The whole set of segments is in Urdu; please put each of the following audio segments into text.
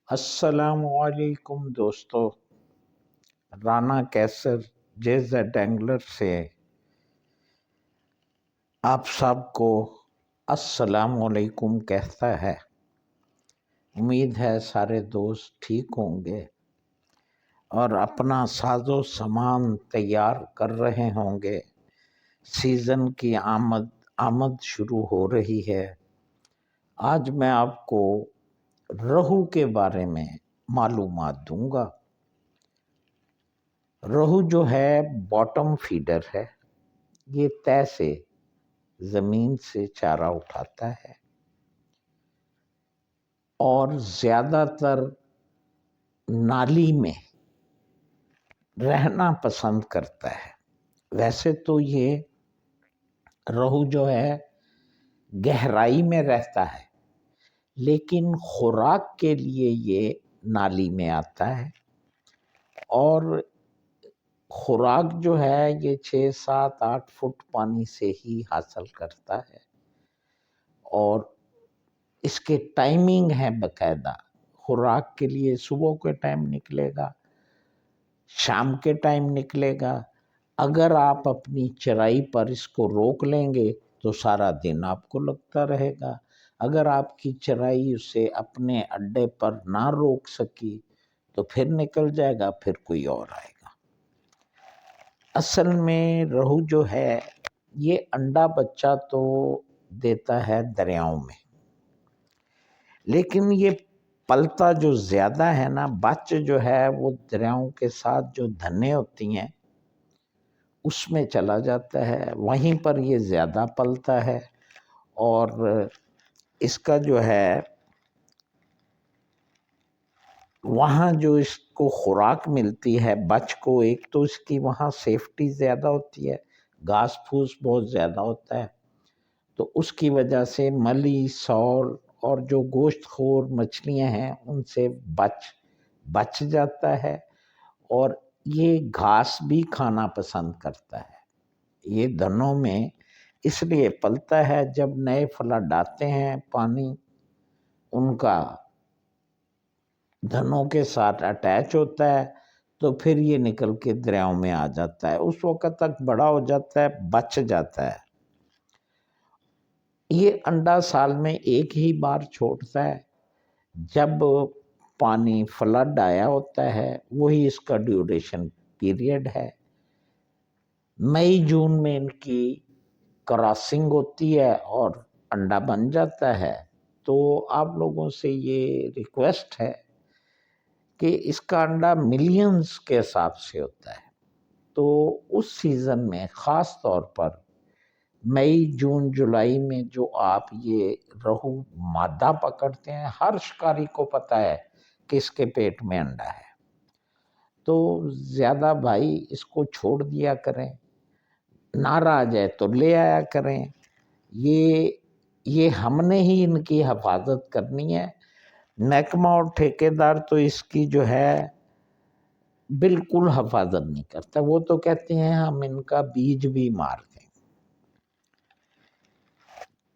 السلام علیکم دوستو، رانا کیسر JZ اینگلر سے آپ سب کو السلام علیکم کہتا ہے۔ امید ہے سارے دوست ٹھیک ہوں گے اور اپنا ساز و سامان تیار کر رہے ہوں گے۔ سیزن کی آمد شروع ہو رہی ہے۔ آج میں آپ کو رہو کے بارے میں معلومات دوں گا۔ رہو جو ہے باٹم فیڈر ہے، یہ تہہ سے زمین سے چارہ اٹھاتا ہے اور زیادہ تر نالی میں رہنا پسند کرتا ہے۔ ویسے تو یہ رہو جو ہے گہرائی میں رہتا ہے، لیکن خوراک کے لیے یہ نالی میں آتا ہے اور خوراک جو ہے یہ 6, 7, 8 فٹ پانی سے ہی حاصل کرتا ہے اور اس کے ٹائمنگ ہے باقاعدہ۔ خوراک کے لیے صبح کے ٹائم نکلے گا، شام کے ٹائم نکلے گا۔ اگر آپ اپنی چرائی پر اس کو روک لیں گے تو سارا دن آپ کو لگتا رہے گا۔ اگر آپ کی چرائی اسے اپنے اڈے پر نہ روک سکی تو پھر نکل جائے گا، پھر کوئی اور آئے گا۔ اصل میں رہو جو ہے یہ انڈا بچہ تو دیتا ہے دریاؤں میں، لیکن یہ پلتا جو زیادہ ہے نا، بچ جو ہے وہ دریاؤں کے ساتھ جو دھنیں ہوتی ہیں اس میں چلا جاتا ہے، وہیں پر یہ زیادہ پلتا ہے اور اس کا جو ہے وہاں جو اس کو خوراک ملتی ہے بچ کو، ایک تو اس کی وہاں سیفٹی زیادہ ہوتی ہے، گھاس پھوس بہت زیادہ ہوتا ہے، تو اس کی وجہ سے ملی، سول اور جو گوشت خور مچھلیاں ہیں ان سے بچ جاتا ہے اور یہ گھاس بھی کھانا پسند کرتا ہے۔ یہ دنوں میں اس لیے پلتا ہے، جب نئے فلڈ آتے ہیں پانی ان کا دھنوں کے ساتھ اٹیچ ہوتا ہے تو پھر یہ نکل کے دریاؤں میں آ جاتا ہے، اس وقت تک بڑا ہو جاتا ہے، بچ جاتا ہے۔ یہ انڈا سال میں ایک ہی بار چھوڑتا ہے، جب پانی فلڈ آیا ہوتا ہے وہی اس کا ڈیوریشن پیریڈ ہے۔ مئی جون میں ان کی کراسنگ ہوتی ہے اور انڈا بن جاتا ہے۔ تو آپ لوگوں سے یہ ریکویسٹ ہے کہ اس کا انڈا ملینز کے حساب سے ہوتا ہے، تو اس سیزن میں خاص طور پر مئی، جون، جولائی میں جو آپ یہ رہو مادہ پکڑتے ہیں، ہر شکاری کو پتہ ہے کہ اس کے پیٹ میں انڈا ہے، تو زیادہ بھائی اس کو چھوڑ دیا کریں، نہ رہ جائے تو لے آیا کریں۔ یہ ہم نے ہی ان کی حفاظت کرنی ہے، محکمہ اور ٹھیکیدار تو اس کی جو ہے بالکل حفاظت نہیں کرتا، وہ تو کہتے ہیں ہم ان کا بیج بھی مار دیں۔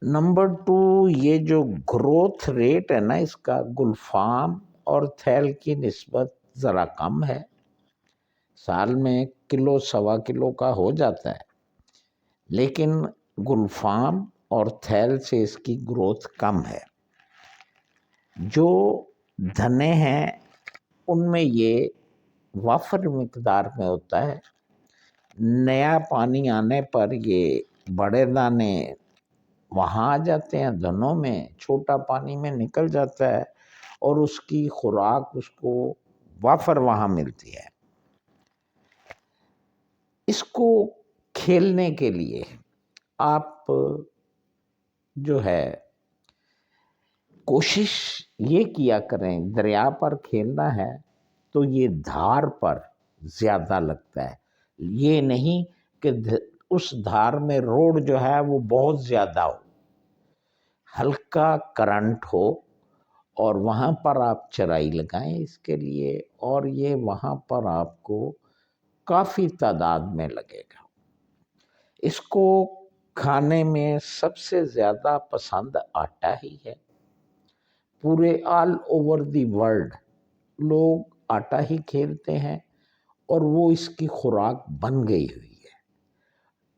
نمبر 2، یہ جو گروتھ ریٹ ہے نا اس کا گلفام اور تھیل کی نسبت ذرا کم ہے، سال میں 1 سوا کلو کا ہو جاتا ہے، لیکن گلفام اور تھیل سے اس کی گروتھ کم ہے۔ جو دھنے ہیں ان میں یہ وافر مقدار میں ہوتا ہے، نیا پانی آنے پر یہ بڑے دانے وہاں آ جاتے ہیں دھنوں میں، چھوٹا پانی میں نکل جاتا ہے اور اس کی خوراک اس کو وافر وہاں ملتی ہے۔ اس کو کھیلنے کے لیے آپ جو ہے کوشش یہ کیا کریں، دریا پر کھیلنا ہے تو یہ دھار پر زیادہ لگتا ہے، یہ نہیں کہ اس دھار میں روڈ جو ہے وہ بہت زیادہ ہو، ہلکا کرنٹ ہو اور وہاں پر آپ چرائی لگائیں اس کے لیے، اور یہ وہاں پر آپ کو کافی تعداد میں لگے گا۔ اس کو کھانے میں سب سے زیادہ پسند آٹا ہی ہے، پورے آل اوور دی ورلڈ لوگ آٹا ہی کھیلتے ہیں اور وہ اس کی خوراک بن گئی ہوئی ہے۔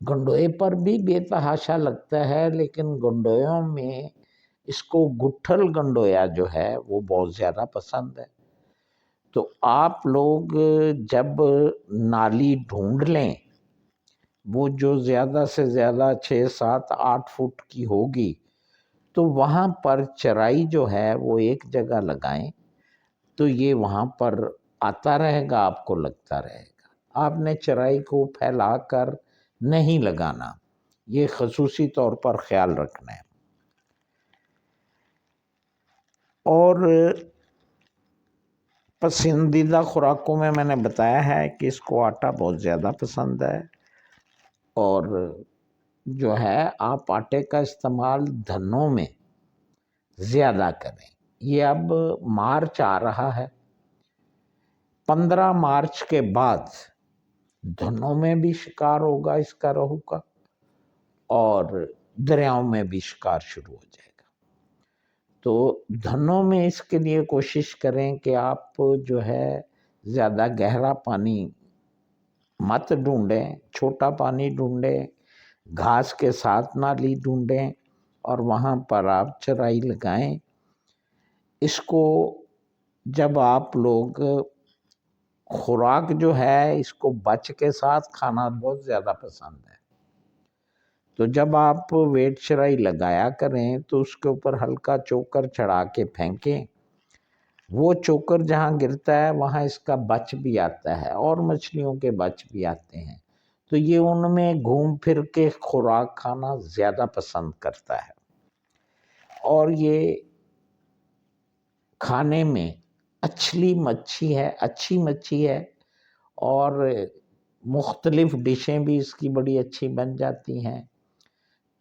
گنڈوئے پر بھی بے تحاشا لگتا ہے، لیکن گنڈویوں میں اس کو گٹھل گنڈویا جو ہے وہ بہت زیادہ پسند ہے۔ تو آپ لوگ جب نالی ڈھونڈ لیں، وہ جو زیادہ سے زیادہ 6 7 8 فٹ کی ہوگی، تو وہاں پر چرائی جو ہے وہ ایک جگہ لگائیں، تو یہ وہاں پر آتا رہے گا، آپ کو لگتا رہے گا۔ آپ نے چرائی کو پھیلا کر نہیں لگانا، یہ خصوصی طور پر خیال رکھنا ہے۔ اور پسندیدہ خوراکوں میں نے بتایا ہے کہ اس کو آٹا بہت زیادہ پسند ہے، اور جو ہے آپ آٹے کا استعمال دھنوں میں زیادہ کریں۔ یہ اب مارچ آ رہا ہے، 15 مارچ کے بعد دھنوں میں بھی شکار ہوگا اس کا روہو کا، اور دریاؤں میں بھی شکار شروع ہو جائے گا۔ تو دھنوں میں اس کے لیے کوشش کریں کہ آپ جو ہے زیادہ گہرا پانی مت ڈھونڈیں، چھوٹا پانی ڈھونڈیں، گھاس کے ساتھ نالی ڈھونڈیں اور وہاں پر آپ چرائی لگائیں۔ اس کو جب آپ لوگ خوراک جو ہے اس کو بچ کے ساتھ کھانا بہت زیادہ پسند ہے، تو جب آپ ویٹ چرائی لگایا کریں تو اس کے اوپر ہلکا چوکر چڑھا کے پھینکیں۔ وہ چوکر جہاں گرتا ہے وہاں اس کا بچ بھی آتا ہے، اور مچھلیوں کے بچ بھی آتے ہیں، تو یہ ان میں گھوم پھر کے خوراک کھانا زیادہ پسند کرتا ہے، اور یہ کھانے میں اچھی مچھی ہے، اور مختلف ڈشیں بھی اس کی بڑی اچھی بن جاتی ہیں۔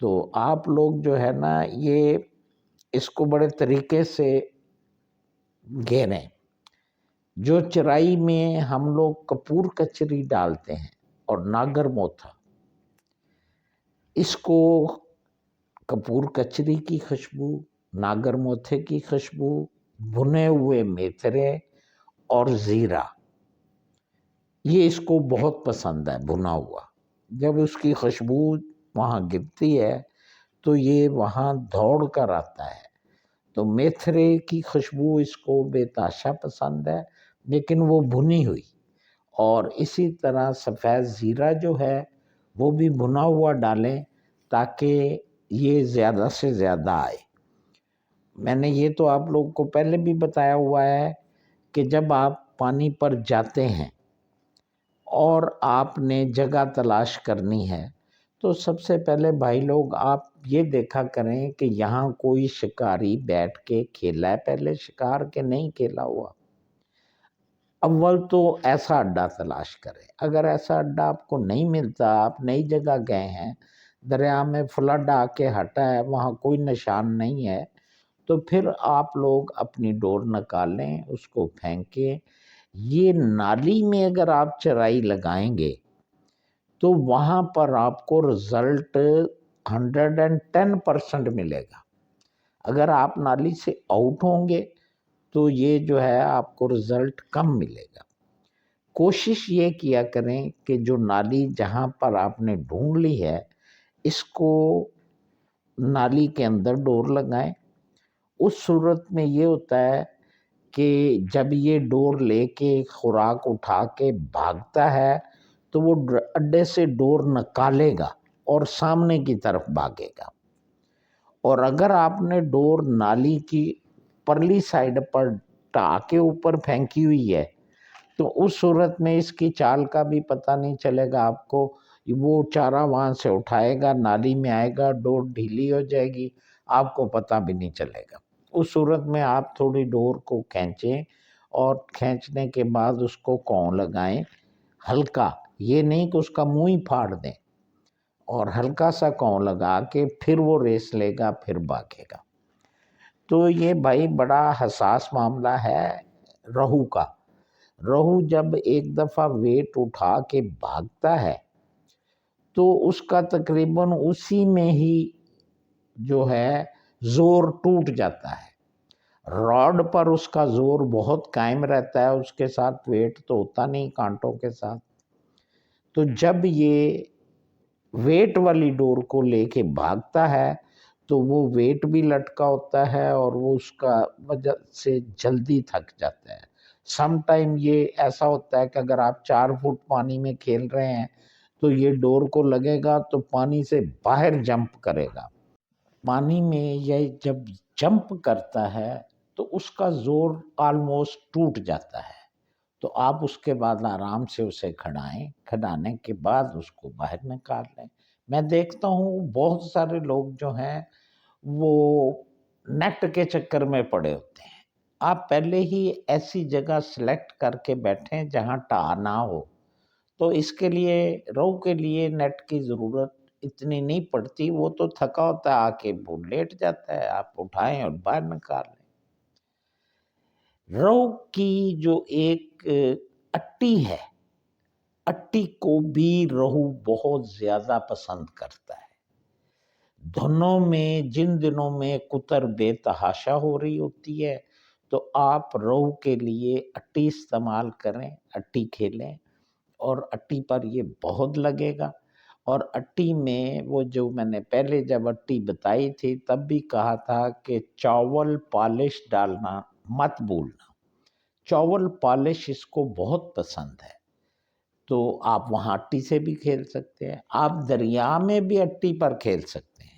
تو آپ لوگ جو ہے نا یہ اس کو بڑے طریقے سے گھیریں۔ جو چرائی میں ہم لوگ کپور کچری ڈالتے ہیں اور ناگر موتھا، اس کو کپور کچری کی خوشبو، ناگر موتھے کی خوشبو، بھنے ہوئے میتھرے اور زیرہ، یہ اس کو بہت پسند ہے بھنا ہوا۔ جب اس کی خوشبو وہاں گرتی ہے تو یہ وہاں دوڑ کر آتا ہے۔ تو میتھرے کی خوشبو اس کو بے تحاشا پسند ہے، لیکن وہ بھنی ہوئی، اور اسی طرح سفید زیرہ جو ہے وہ بھی بھنا ہوا ڈالیں تاکہ یہ زیادہ سے زیادہ آئے۔ میں نے یہ تو آپ لوگ کو پہلے بھی بتایا ہوا ہے کہ جب آپ پانی پر جاتے ہیں اور آپ نے جگہ تلاش کرنی ہے تو سب سے پہلے بھائی لوگ آپ یہ دیکھا کریں کہ یہاں کوئی شکاری بیٹھ کے کھیلا ہے پہلے شکار کے نہیں کھیلا ہوا۔ اول تو ایسا اڈا تلاش کریں۔ اگر ایسا اڈا آپ کو نہیں ملتا، آپ نئی جگہ گئے ہیں، دریا میں فلڈ آ کے ہٹا ہے، وہاں کوئی نشان نہیں ہے، تو پھر آپ لوگ اپنی ڈور نکالیں، اس کو پھینکیں۔ یہ نالی میں اگر آپ چرائی لگائیں گے تو وہاں پر آپ کو رزلٹ 110% ملے گا۔ اگر آپ نالی سے آؤٹ ہوں گے تو یہ جو ہے آپ کو رزلٹ کم ملے گا۔ کوشش یہ کیا کریں کہ جو نالی جہاں پر آپ نے ڈھونڈ لی ہے اس کو نالی کے اندر ڈور لگائیں۔ اس صورت میں یہ ہوتا ہے کہ جب یہ ڈور لے کے خوراک اٹھا کے بھاگتا ہے تو وہ اڈے سے ڈور نکالے گا اور سامنے کی طرف بھاگے گا، اور اگر آپ نے ڈور نالی کی پرلی سائڈ پر ٹا کے اوپر پھینکی ہوئی ہے تو اس صورت میں اس کی چال کا بھی پتہ نہیں چلے گا آپ کو۔ وہ چارہ وہاں سے اٹھائے گا، نالی میں آئے گا، ڈور ڈھیلی ہو جائے گی، آپ کو پتہ بھی نہیں چلے گا۔ اس صورت میں آپ تھوڑی ڈور کو کھینچیں، اور کھینچنے کے بعد اس کو کون لگائیں ہلکا، یہ نہیں کہ اس کا منہ ہی پھاڑ دیں، اور ہلکا سا کون لگا کے پھر وہ ریس لے گا، پھر بھاگے گا۔ تو یہ بھائی بڑا حساس معاملہ ہے روہو کا۔ روہو جب ایک دفعہ ویٹ اٹھا کے بھاگتا ہے تو اس کا تقریباً اسی میں ہی جو ہے زور ٹوٹ جاتا ہے۔ راڈ پر اس کا زور بہت قائم رہتا ہے، اس کے ساتھ ویٹ تو ہوتا نہیں کانٹوں کے ساتھ. تو جب یہ ویٹ والی ڈور کو لے کے بھاگتا ہے تو وہ ویٹ بھی لٹکا ہوتا ہے اور وہ اس کا وجہ سے جلدی تھک جاتا ہے. سم ٹائم یہ ایسا ہوتا ہے کہ اگر آپ 4 فٹ پانی میں کھیل رہے ہیں تو یہ ڈور کو لگے گا تو پانی سے باہر جمپ کرے گا. پانی میں یہ جب جمپ کرتا ہے تو اس کا زور آلموسٹ ٹوٹ جاتا ہے. تو آپ اس کے بعد آرام سے اسے کھڑائیں، کھڑانے کے بعد اس کو باہر نکال لیں. میں دیکھتا ہوں بہت سارے لوگ جو ہیں وہ نیٹ کے چکر میں پڑے ہوتے ہیں. آپ پہلے ہی ایسی جگہ سلیکٹ کر کے بیٹھیں جہاں ٹا نہ ہو. تو اس کے لیے رو کے لیے نیٹ کی ضرورت اتنی نہیں پڑتی، وہ تو تھکا ہوتا ہے آ کے وہ لیٹ جاتا ہے، آپ اٹھائیں اور باہر نکال لیں. رو کی جو ایک اٹی ہے، اٹی کو بھی رہو بہت زیادہ پسند کرتا ہے. دھنوں میں جن دنوں میں کتر بے تحاشا ہو رہی ہوتی ہے تو آپ رہو کے لیے اٹی استعمال کریں، اٹی کھیلیں اور اٹی پر یہ بہت لگے گا. اور اٹی میں وہ جو میں نے پہلے جب اٹی بتائی تھی تب بھی کہا تھا کہ چاول پالش ڈالنا مت بھولنا. چاول پالش اس کو بہت پسند ہے، تو آپ وہاں اٹی سے بھی کھیل سکتے ہیں. آپ دریا میں بھی اٹی پر کھیل سکتے ہیں،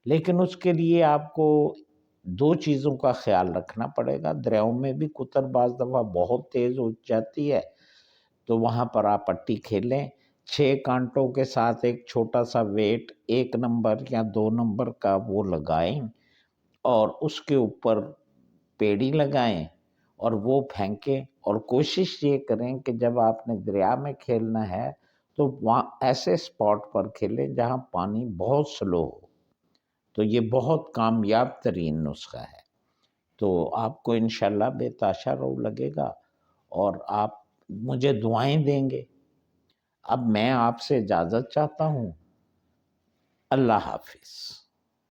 لیکن اس کے لیے آپ کو 2 چیزوں کا خیال رکھنا پڑے گا. دریاؤں میں بھی کتر بعض دفعہ بہت تیز ہو جاتی ہے، تو وہاں پر آپ اٹی کھیلیں. 6 کانٹوں کے ساتھ ایک چھوٹا سا ویٹ 1 نمبر یا 2 نمبر کا وہ لگائیں اور اس کے اوپر پیڑی لگائیں اور وہ پھینکیں. اور کوشش یہ کریں کہ جب آپ نے دریا میں کھیلنا ہے تو وہاں ایسے اسپاٹ پر کھیلیں جہاں پانی بہت سلو ہو. تو یہ بہت کامیاب ترین نسخہ ہے. تو آپ کو انشاءاللہ بے تحاشا رو لگے گا اور آپ مجھے دعائیں دیں گے. اب میں آپ سے اجازت چاہتا ہوں. اللہ حافظ.